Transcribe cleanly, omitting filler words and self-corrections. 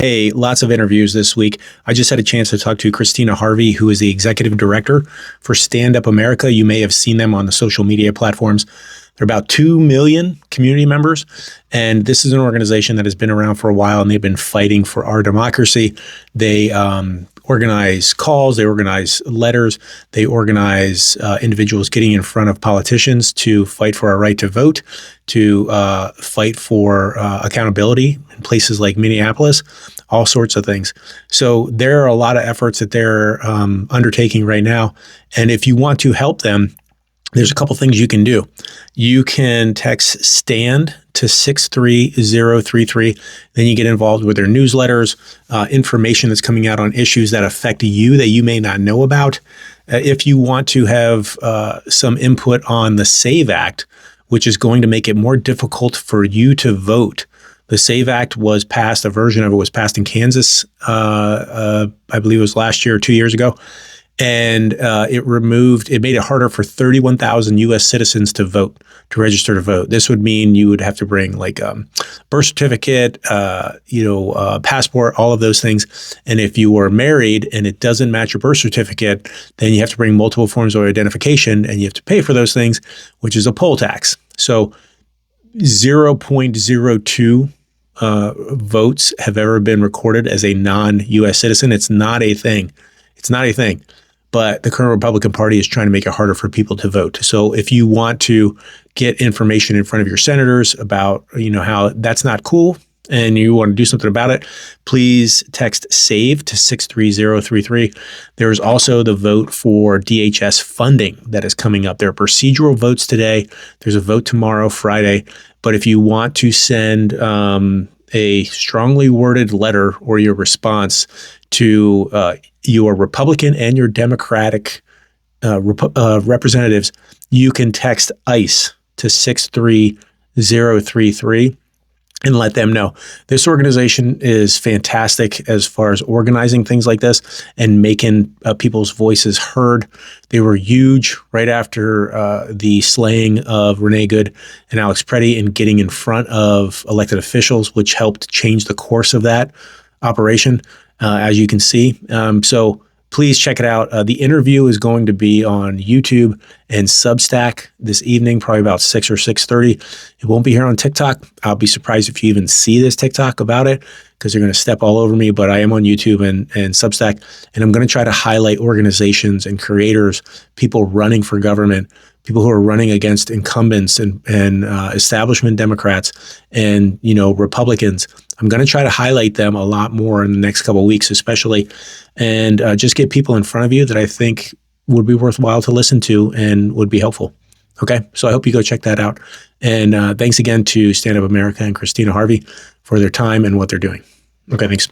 Hey, lots of interviews this week. I just had a chance to talk to Christina Harvey, who is the Executive Director for Stand Up America. You may have seen them on the social media platforms. They're about 2 million community members, and this is an organization that has been around for a while, and they've been fighting for our democracy. They organize calls, they organize letters, they organize individuals getting in front of politicians to fight for our right to vote, to fight for accountability in places like Minneapolis, all sorts of things. So there are a lot of efforts that they're undertaking right now. And if you want to help them, there's a couple things you can do. You can text STAND to 63033. Then you get involved with their newsletters, information that's coming out on issues that affect you that you may not know about. If you want to have some input on the SAVE Act, which is going to make it more difficult for you to vote. The SAVE Act was passed, a version of it was passed in Kansas, I believe it was last year or 2 years ago. And it made it harder for 31,000 U.S. citizens to vote, to register to vote. This would mean you would have to bring like birth certificate, passport, all of those things. And if you were married and it doesn't match your birth certificate, then you have to bring multiple forms of identification and you have to pay for those things, which is a poll tax. So 0.02 votes have ever been recorded as a non-U.S. citizen. It's not a thing. It's not a thing. But the current Republican Party is trying to make it harder for people to vote. So if you want to get information in front of your senators about, how that's not cool and you want to do something about it, please text SAVE to 63033. There's also the vote for DHS funding that is coming up. There are procedural votes today. There's a vote tomorrow, Friday. But if you want to send a strongly worded letter or your response to your Republican and your Democratic representatives, you can text ICE to 63033 and let them know. This organization is fantastic as far as organizing things like this and making people's voices heard. They were huge right after the slaying of Renee Good and Alex Preddy and getting in front of elected officials, which helped change the course of that operation, as you can see. So please check it out. The interview is going to be on YouTube and Substack this evening, probably about 6 or 6:30. It won't be here on TikTok. I'll be surprised if you even see this TikTok about it because they're going to step all over me. But I am on YouTube and Substack, and I'm going to try to highlight organizations and creators, people running for government, people who are running against incumbents and establishment Democrats and, Republicans. I'm going to try to highlight them a lot more in the next couple of weeks, especially, and just get people in front of you that I think would be worthwhile to listen to and would be helpful. Okay, so I hope you go check that out. And thanks again to Stand Up America and Christina Harvey for their time and what they're doing. Okay, thanks.